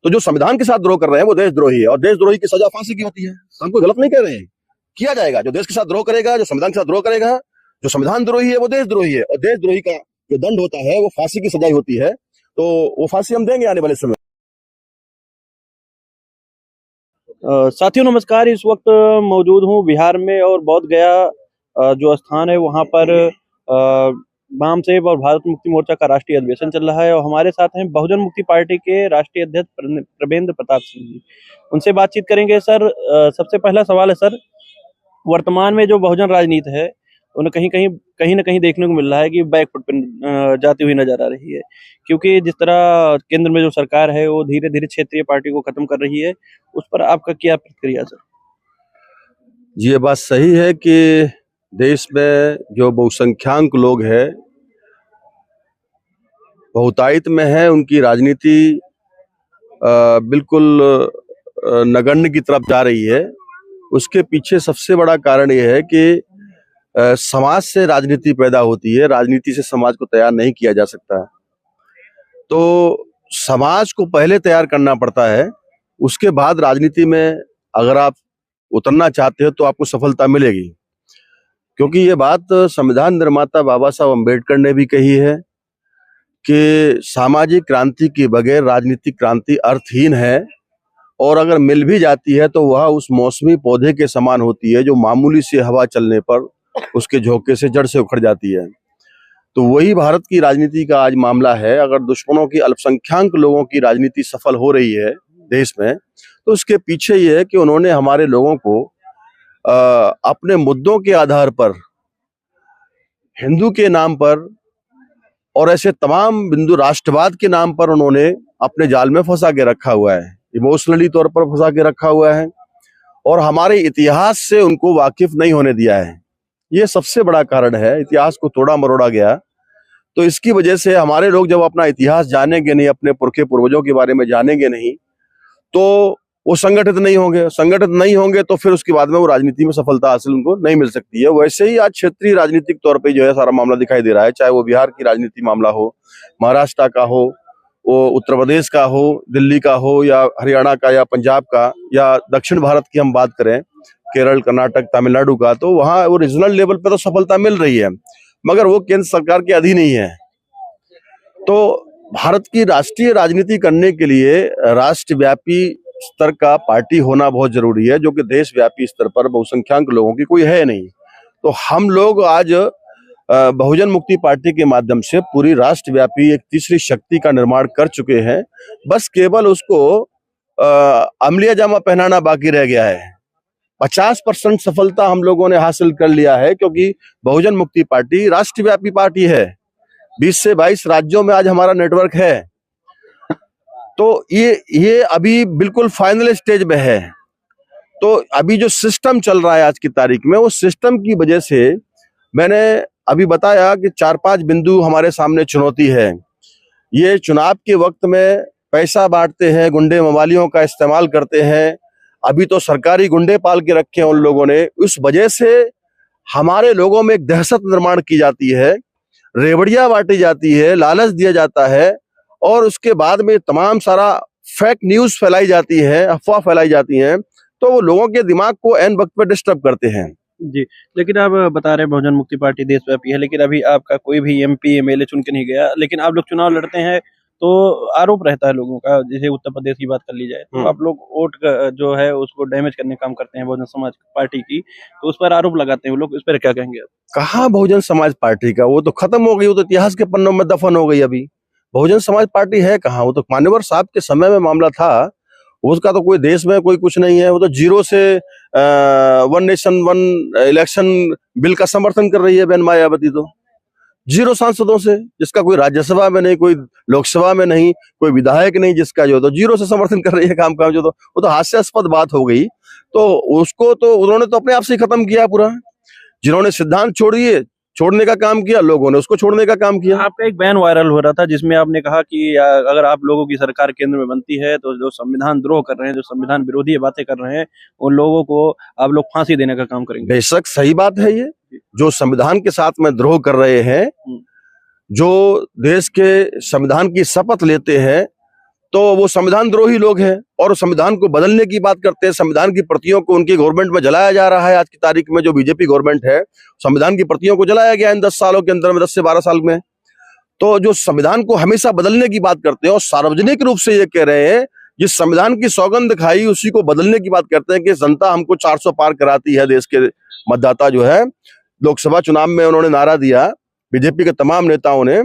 तो जो संविधान के साथ द्रोह कर रहे हैं वो देशद्रोही है, और देशद्रोही की सजा फांसी की होती है। हम कोई गलत नहीं कह रहे हैं, किया जाएगा। जो देश के साथ द्रोह करेगा, जो संविधान के साथ द्रोह करेगा, जो संविधान द्रोही है वो देशद्रोही है, और देशद्रोही का जो दंड होता है वो फांसी की सजा होती है। तो वो फांसी हम देंगे आने वाले समय। साथियों नमस्कार, इस वक्त मौजूद हूँ बिहार में और बोध गया जो स्थान है वहाँ पर वाम सेव और भारत मुक्ति मोर्चा का राष्ट्रीय अधिवेशन चल रहा है और हमारे साथ हैं बहुजन मुक्ति पार्टी के राष्ट्रीय अध्यक्ष प्रवेंद्र प्रताप सिंह जी। उनसे बातचीत करेंगे। सर, सबसे पहला सवाल है सर, वर्तमान में जो बहुजन राजनीति है उन्हें कहीं ना कहीं देखने को मिल रहा है कि बैकफुट पर जाती हुई नजर आ रही है, क्योंकि जिस तरह केंद्र में जो सरकार है वो धीरे धीरे क्षेत्रीय पार्टी को खत्म कर रही है। उस पर आपका क्या प्रतिक्रिया सर? जी, ये बात सही है कि देश में जो बहुसंख्यक लोग हैं, बहुतायत में है, उनकी राजनीति बिल्कुल नगण्य की तरफ जा रही है। उसके पीछे सबसे बड़ा कारण यह है कि समाज से राजनीति पैदा होती है, राजनीति से समाज को तैयार नहीं किया जा सकता। तो समाज को पहले तैयार करना पड़ता है, उसके बाद राजनीति में अगर आप उतरना चाहते हो तो आपको सफलता मिलेगी। क्योंकि ये बात संविधान निर्माता बाबा साहब अम्बेडकर ने भी कही है कि सामाजिक क्रांति के बगैर राजनीतिक क्रांति अर्थहीन है, और अगर मिल भी जाती है तो वह उस मौसमी पौधे के समान होती है जो मामूली सी हवा चलने पर उसके झोंके से जड़ से उखड़ जाती है। तो वही भारत की राजनीति का आज मामला है। अगर दुश्मनों की अल्पसंख्यक लोगों की राजनीति सफल हो रही है देश में, तो उसके पीछे ये है कि उन्होंने हमारे लोगों को अपने मुद्दों के आधार पर, हिंदू के नाम पर और ऐसे तमाम बिंदु राष्ट्रवाद के नाम पर उन्होंने अपने जाल में फंसा के रखा हुआ है, इमोशनली तौर पर फंसा के रखा हुआ है, और हमारे इतिहास से उनको वाकिफ नहीं होने दिया है। ये सबसे बड़ा कारण है। इतिहास को तोड़ा मरोड़ा गया, तो इसकी वजह से हमारे लोग जब अपना इतिहास जानेंगे नहीं, अपने पुरखे पूर्वजों के बारे में जानेंगे नहीं, तो वो संगठित नहीं होंगे। संगठित नहीं होंगे तो फिर उसके बाद में वो राजनीति में सफलता हासिल उनको नहीं मिल सकती है। वैसे ही आज क्षेत्रीय राजनीतिक तौर पे जो है सारा मामला दिखाई दे रहा है, चाहे वो बिहार की राजनीति मामला हो, महाराष्ट्र का हो, वो उत्तर प्रदेश का हो, दिल्ली का हो, या हरियाणा का, या पंजाब का, या दक्षिण भारत की हम बात करें, केरल, कर्नाटक, तमिलनाडु का, तो वहाँ वो रीजनल लेवल पे तो सफलता मिल रही है, मगर वो केंद्र सरकार के अधीन ही है। तो भारत की राष्ट्रीय राजनीति करने के लिए राष्ट्रव्यापी स्तर का पार्टी होना बहुत जरूरी है, जो कि देशव्यापी स्तर पर बहुसंख्यक लोगों की कोई है नहीं। तो हम लोग आज बहुजन मुक्ति पार्टी के माध्यम से पूरी राष्ट्रव्यापी एक तीसरी शक्ति का निर्माण कर चुके हैं। बस केवल उसको अमलिया जामा पहनाना बाकी रह गया है। 50% सफलता हम लोगों ने हासिल कर लिया है, क्योंकि बहुजन मुक्ति पार्टी राष्ट्रव्यापी पार्टी है। 20 से 22 राज्यों में आज हमारा नेटवर्क है। तो ये अभी बिल्कुल फाइनल स्टेज में है। तो अभी जो सिस्टम चल रहा है आज की तारीख में, उस सिस्टम की वजह से मैंने अभी बताया कि 4-5 बिंदु हमारे सामने चुनौती है। ये चुनाव के वक्त में पैसा बांटते हैं, गुंडे मवालियों का इस्तेमाल करते हैं। अभी तो सरकारी गुंडे पाल के रखे हैं उन लोगों ने। उस वजह से हमारे लोगों में एक दहशत निर्माण की जाती है, रेवड़ियां बांटी जाती है, लालच दिया जाता है, और उसके बाद में तमाम सारा फेक न्यूज फैलाई जाती है, अफवाह फैलाई जाती हैं। तो वो लोगों के दिमाग को एन वक्त पे डिस्टर्ब करते हैं। जी, लेकिन आप बता रहे हैं बहुजन मुक्ति पार्टी देशव्यापी है, लेकिन अभी आपका कोई भी एमपी एमएलए चुन के नहीं गया, लेकिन आप लोग चुनाव लड़ते हैं तो आरोप रहता है लोगों का। जैसे उत्तर प्रदेश की बात कर ली जाए तो आप लोग वोट जो है उसको डैमेज करने का काम करते हैं बहुजन समाज पार्टी की, तो उस पर आरोप लगाते हैं वो लोग। इस पर क्या कहेंगे आप? कहाँ बहुजन समाज पार्टी का, वो तो खत्म हो गई, वो तो इतिहास के पन्नों में दफन हो गई। अभी बहुजन समाज पार्टी है कहाँ? वो तो मान्यवर साहब के समय में मामला था। उसका तो कोई देश में कोई कुछ नहीं है। वो तो जीरो से 1 नेशन 1 इलेक्शन बिल का समर्थन कर रही है बहन मायावती। तो 0 सांसदों से, जिसका कोई राज्यसभा में नहीं, कोई लोकसभा में नहीं, कोई विधायक नहीं, जिसका जो तो 0 से समर्थन कर रही है काम जो तो वो तो हास्यास्पद बात हो गई। तो उसको तो उन्होंने तो अपने आप से खत्म किया पूरा। जिन्होंने सिद्धांत छोड़ने का काम किया, लोगों ने उसको छोड़ने का काम किया। आपका एक बयान वायरल हो रहा था जिसमें आपने कहा कि अगर आप लोगों की सरकार केंद्र में बनती है तो जो संविधान द्रोह कर रहे हैं, जो संविधान विरोधी बातें कर रहे हैं, उन लोगों को आप लोग फांसी देने का काम करेंगे। बेशक सही बात है। ये जो संविधान के साथ में द्रोह कर रहे हैं, जो देश के संविधान की शपथ लेते हैं, तो वो संविधान द्रोही लोग हैं और संविधान को बदलने की बात करते हैं। संविधान की प्रतियों को उनकी गवर्नमेंट में जलाया जा रहा है। आज की तारीख में जो बीजेपी गवर्नमेंट है, संविधान की प्रतियों को जलाया गया इन 10 सालों के अंदर में, 10 से 12 साल में। तो जो संविधान को हमेशा बदलने की बात करते हैं और सार्वजनिक रूप से ये कह रहे हैं, जिस संविधान की सौगंध खाई उसी को बदलने की बात करते हैं कि जनता हमको 400 पार कराती है। देश के मतदाता जो है, लोकसभा चुनाव में उन्होंने नारा दिया बीजेपी के तमाम नेताओं ने,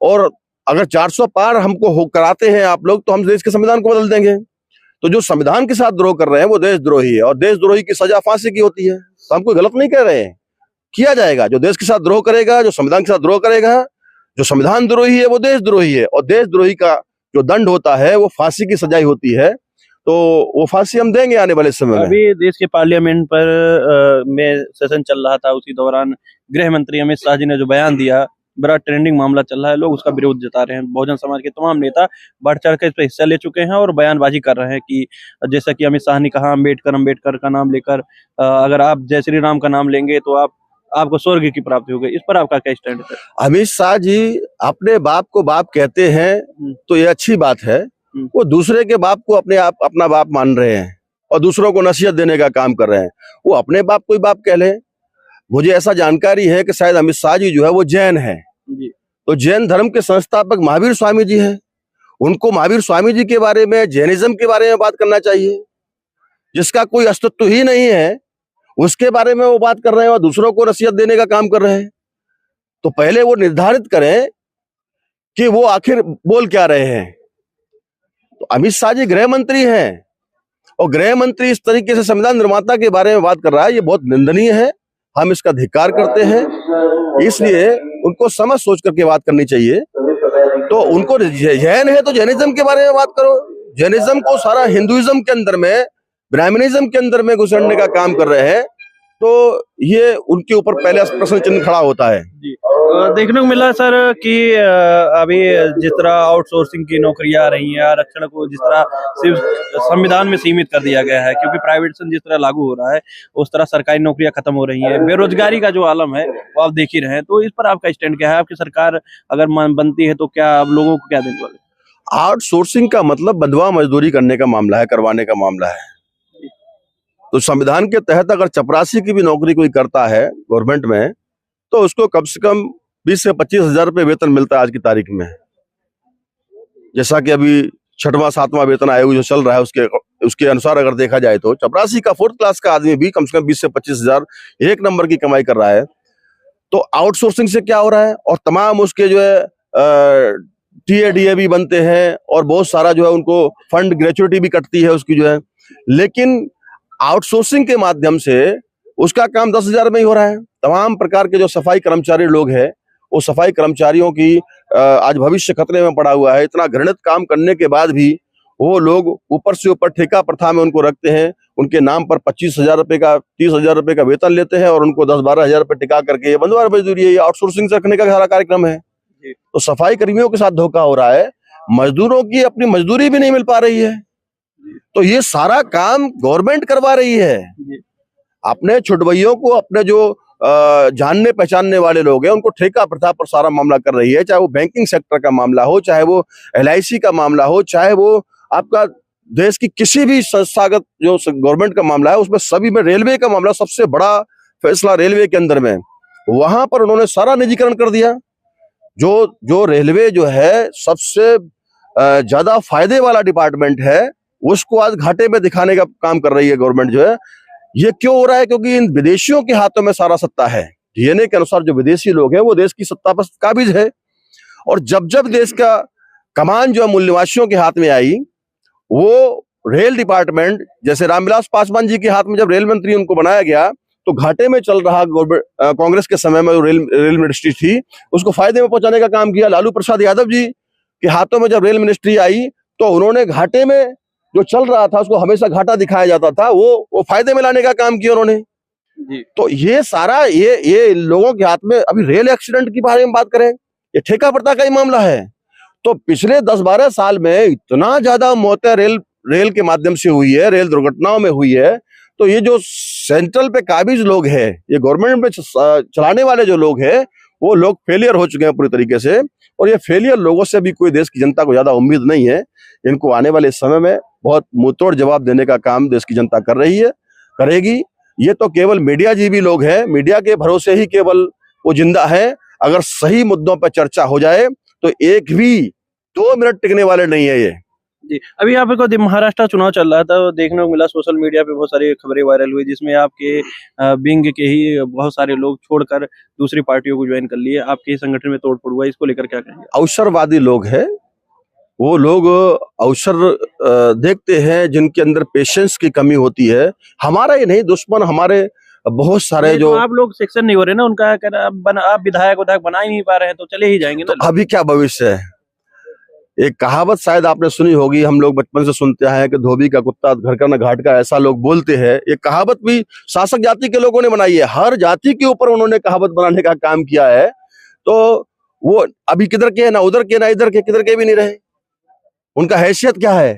और अगर 400 पार हमको हो कराते हैं आप लोग, तो हम देश के संविधान को बदल देंगे। तो जो संविधान के साथ द्रोह कर रहे हैं वो देशद्रोही है, और देशद्रोही की सजा फांसी की होती है। तो हम कोई गलत नहीं कह रहे हैं, किया जाएगा। जो देश के साथ द्रोह करेगा, जो संविधान के साथ द्रोह करेगा, जो संविधान द्रोही है वो देशद्रोही है, और देशद्रोही का जो दंड होता है वो फांसी की सजाई होती है। तो वो फांसी हम देंगे आने वाले समय में। अभी देश के पार्लियामेंट पर में सेशन चल रहा था, उसी दौरान गृह मंत्री अमित शाह जी ने जो बयान दिया, बड़ा ट्रेंडिंग मामला चल रहा है, लोग उसका विरोध जता रहे हैं। बहुजन समाज के तमाम नेता बढ़ चढ़ कर इस पर हिस्सा ले चुके हैं और बयानबाजी कर रहे हैं कि जैसा कि अमित शाह ने कहा, अम्बेडकर का नाम लेकर अगर आप जय श्री राम का नाम लेंगे तो आपको स्वर्ग की प्राप्ति होगी। इस पर आपका क्या स्टैंड है? अमित शाह जी अपने बाप को बाप कहते हैं तो ये अच्छी बात है। वो दूसरे के बाप को अपना बाप मान रहे हैं और दूसरों को नसीहत देने का काम कर रहे हैं। वो अपने बाप को ही बाप कह ले। मुझे ऐसा जानकारी है कि शायद अमित शाह जी जो है वो जैन है। तो जैन धर्म के संस्थापक महावीर स्वामी जी हैं। उनको महावीर स्वामी जी के बारे में, जैनिज्म के बारे में बात करना चाहिए, जिसका कोई अस्तित्व ही नहीं है, उसके बारे में वो बात कर रहे हैं और दूसरों को नसीहत देने का काम कर रहे हैं। तो पहले वो निर्धारित करें कि वो आखिर बोल क्या रहे हैं। तो अमित शाह जी गृह मंत्री हैं, और गृह मंत्री इस तरीके से संविधान निर्माता के बारे में बात कर रहा है, ये बहुत निंदनीय है। हम इसका धिक्कार करते हैं। इसलिए उनको समझ सोच करके बात करनी चाहिए। तो उनको जैन है तो जैनिज्म के बारे में बात करो। जैनिज्म को सारा हिंदुइज्म के अंदर में, ब्राह्मणिज्म के अंदर में घुसड़ने का काम कर रहे हैं, तो ये उनके ऊपर पहले प्रश्न चिन्ह खड़ा होता है। जी। देखने को मिला सर कि अभी जिस तरह आउटसोर्सिंग की नौकरियां आ रही हैं, आरक्षण को जिस तरह सिर्फ संविधान में सीमित कर दिया गया है, क्योंकि प्राइवेटाइजेशन जिस तरह लागू हो रहा है उस तरह सरकारी नौकरियां खत्म हो रही हैं, बेरोजगारी का जो आलम है वो आप देख ही रहे हैं। तो इस पर आपका स्टैंड क्या है? आपकी सरकार अगर बनती है तो क्या आप लोगों को क्या देने वाले? आउटसोर्सिंग का मतलब बंधुआ मजदूरी करने का मामला है, करवाने का मामला है। तो संविधान के तहत अगर चपरासी की भी नौकरी कोई करता है गवर्नमेंट में, तो उसको कम से कम 20 से 25 हजार रुपये वेतन मिलता है आज की तारीख में। जैसा कि अभी 6वां 7वां वेतन आयोग जो चल रहा है उसके अनुसार अगर देखा जाए तो चपरासी का 4th क्लास का आदमी भी कम से कम 20 से 25 हजार एक नंबर की कमाई कर रहा है। तो आउटसोर्सिंग से क्या हो रहा है, और तमाम उसके जो है टीए भी बनते हैं, और बहुत सारा जो है उनको फंड ग्रेचुइटी भी कटती है उसकी जो है। लेकिन आउटसोर्सिंग के माध्यम से उसका काम 10 हजार में ही हो रहा है। तमाम प्रकार के जो सफाई कर्मचारी लोग हैं, वो सफाई कर्मचारियों की आज भविष्य खतरे में पड़ा हुआ है। इतना घृणित काम करने के बाद भी वो लोग ऊपर से ऊपर ठेका प्रथा में उनको रखते हैं। उनके नाम पर 25 हजार रुपए का, 30 हजार रुपए का वेतन लेते हैं, और उनको 10-12 हजार रुपए टिका करके ये बंधुआ मजदूरी है, ये आउटसोर्सिंग से रखने का सारा कार्यक्रम है। तो सफाई कर्मियों के साथ धोखा हो रहा है, मजदूरों की अपनी मजदूरी भी नहीं मिल पा रही है। तो ये सारा काम गवर्नमेंट करवा रही है। अपने छुटभइयों को, अपने जो जानने पहचानने वाले लोग हैं, उनको ठेका प्रथा पर सारा मामला कर रही है। चाहे वो बैंकिंग सेक्टर का मामला हो, चाहे वो LIC का मामला हो, चाहे वो आपका देश की किसी भी संस्थागत जो गवर्नमेंट का मामला है, उसमें सभी में रेलवे का मामला सबसे बड़ा फैसला रेलवे के अंदर में, वहां पर उन्होंने सारा निजीकरण कर दिया। जो रेलवे जो है सबसे ज्यादा फायदे वाला डिपार्टमेंट है, उसको आज घाटे में दिखाने का काम कर रही है गवर्नमेंट जो है। ये क्यों हो रहा है? क्योंकि इन विदेशियों के हाथों में सारा सत्ता है। DNA के अनुसार जो विदेशी लोग हैं वो देश की सत्ता पर काबिज है, और जब जब देश का कमान जो मूल निवासियों के हाथ में आई, वो रेल डिपार्टमेंट जैसे रामविलास पासवान जी के हाथ में जब रेल मंत्री उनको बनाया गया, तो घाटे में चल रहा कांग्रेस के समय में रेल मिनिस्ट्री थी, उसको फायदे में पहुंचाने का काम किया। लालू प्रसाद यादव जी के हाथों में जब रेल मिनिस्ट्री आई, तो उन्होंने घाटे में जो चल रहा था उसको हमेशा घाटा दिखाया जाता था, वो फायदे में लाने का काम किया उन्होंने। तो ये सारा ये लोगों के हाथ में। अभी रेल एक्सीडेंट की बारे में बात करें, ये ठेका प्रथा का ही मामला है। तो पिछले 10-12 साल में इतना ज्यादा मौतें रेल के माध्यम से हुई है, रेल दुर्घटनाओं में हुई है। तो ये जो सेंट्रल पे काबिज लोग हैं, ये गवर्नमेंट में चलाने वाले जो लोग हैं, वो लोग फेलियर हो चुके हैं पूरी तरीके से। और ये फेलियर लोगों से भी कोई देश की जनता को ज्यादा उम्मीद नहीं है। इनको आने वाले समय में बहुत मुंहतोड़ जवाब देने का काम देश की जनता कर रही है, करेगी। ये तो केवल मीडिया जीवी लोग हैं, मीडिया के भरोसे ही केवल वो जिंदा है। अगर सही मुद्दों पर चर्चा हो जाए तो एक भी 2 मिनट टिकने वाले नहीं है ये। जी, अभी आपको महाराष्ट्र चुनाव चल रहा था, देखने को मिला सोशल मीडिया पे बहुत सारी खबरें वायरल हुई, जिसमें आपके विंग के ही बहुत सारे लोग छोड़कर दूसरी पार्टियों को ज्वाइन कर लिए, आपके ही संगठन में तोड़फोड़ हुआ, इसको लेकर क्या कहेंगे? अवसरवादी लोग हैं, वो लोग अवसर देखते हैं जिनके अंदर पेशेंस की कमी होती है। हमारा ही नहीं, दुश्मन हमारे बहुत सारे जो आप लोग सेक्शन नहीं हो रहे ना, उनका कहना आप विधायक बना ही नहीं पा रहे हैं, तो चले ही जाएंगे ना। तो अभी क्या भविष्य है? एक कहावत शायद आपने सुनी होगी, हम लोग बचपन से सुनते आए हैं कि धोबी का कुत्ता घर का न घाट का, ऐसा लोग बोलते हैं। ये कहावत भी शासक जाति के लोगों ने बनाई है, हर जाति के ऊपर उन्होंने कहावत बनाने का काम किया है। तो वो अभी किधर के, ना उधर के, ना इधर के, किधर के भी नहीं रहे। उनका हैसियत क्या है?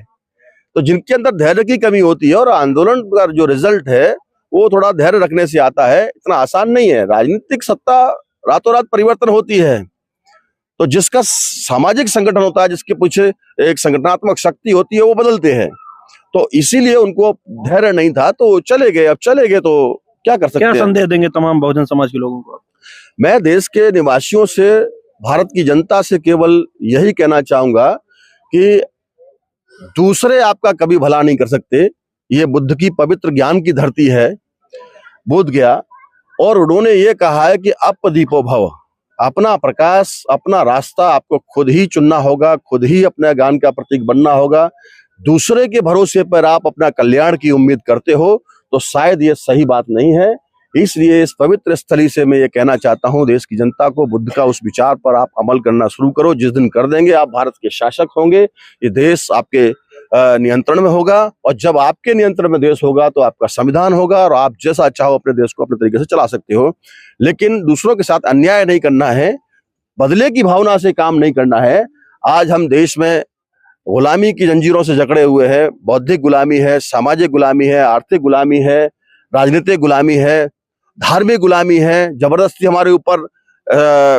तो जिनके अंदर धैर्य की कमी होती है, और आंदोलन का जो रिजल्ट है वो थोड़ा धैर्य रखने से आता है, इतना आसान नहीं है। राजनीतिक सत्ता रातों रात परिवर्तन होती है, तो जिसका सामाजिक संगठन होता है, जिसके पीछे एक संगठनात्मक शक्ति होती है, वो बदलते हैं। तो इसीलिए उनको धैर्य नहीं था, तो चले गए। अब चले गए तो क्या कर सकते हैं? क्या संदेश देंगे तमाम बहुजन समाज के लोगों को? मैं देश के निवासियों से, भारत की जनता से केवल यही कहना चाहूंगा कि दूसरे आपका कभी भला नहीं कर सकते। ये बुद्ध की पवित्र ज्ञान की धरती है, बोध गया, और उन्होंने ये कहा है कि अपदीपो भव, अपना प्रकाश, अपना रास्ता आपको खुद ही चुनना होगा, खुद ही अपने ज्ञान का प्रतीक बनना होगा। दूसरे के भरोसे पर आप अपना कल्याण की उम्मीद करते हो तो शायद ये सही बात नहीं है। इसलिए इस पवित्र स्थली से मैं ये कहना चाहता हूं देश की जनता को, बुद्ध का उस विचार पर आप अमल करना शुरू करो। जिस दिन कर देंगे, आप भारत के शासक होंगे, ये देश आपके नियंत्रण में होगा, और जब आपके नियंत्रण में देश होगा तो आपका संविधान होगा, और आप जैसा चाहो अपने देश को अपने तरीके से चला सकते हो। लेकिन दूसरों के साथ अन्याय नहीं करना है, बदले की भावना से काम नहीं करना है। आज हम देश में गुलामी की जंजीरों से जकड़े हुए हैं। बौद्धिक गुलामी है, सामाजिक गुलामी है, आर्थिक गुलामी है, राजनीतिक गुलामी है, धार्मिक गुलामी है। जबरदस्ती हमारे ऊपर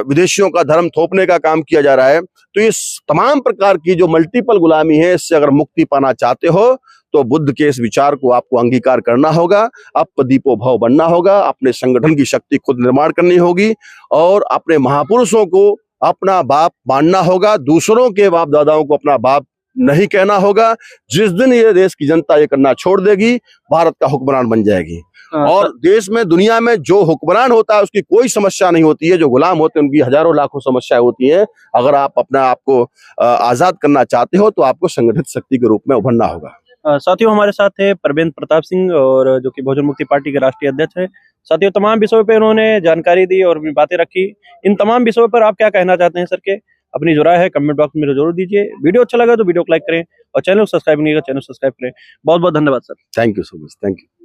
विदेशियों का धर्म थोपने का काम किया जा रहा है। तो ये तमाम प्रकार की जो मल्टीपल गुलामी है, इससे अगर मुक्ति पाना चाहते हो तो बुद्ध के इस विचार को आपको अंगीकार करना होगा, अपदीपो भव बनना होगा, अपने संगठन की शक्ति खुद निर्माण करनी होगी, और अपने महापुरुषों को अपना बाप मानना होगा। दूसरों के बाप दादाओं को अपना बाप नहीं कहना होगा। जिस दिन ये देश की जनता ये करना छोड़ देगी, भारत का हुक्मरान बन जाएगी। और देश में, दुनिया में जो हुक्मरान होता है उसकी कोई समस्या नहीं होती है, जो गुलाम होते हैं उनकी हजारों लाखों समस्याएं होती हैं। अगर आप अपना आपको आजाद करना चाहते हो तो आपको संगठित शक्ति के रूप में उभरना होगा। साथियों, हमारे साथ है परवेंद्र प्रताप सिंह, और जो कि बहुजन मुक्ति पार्टी के राष्ट्रीय अध्यक्ष हैं। साथियों, तमाम विषयों पर उन्होंने जानकारी दी और अपनी बातें रखी। इन तमाम विषयों पर आप क्या कहना चाहते हैं सर के? अपनी जो राय है कमेंट बॉक्स में जरूर दीजिए। वीडियो अच्छा लगा तो वीडियो को लाइक करें, और चैनल को सब्सक्राइब नहीं किया चैनल सब्सक्राइब करें। बहुत बहुत धन्यवाद sir. Thank you so much. Thank you.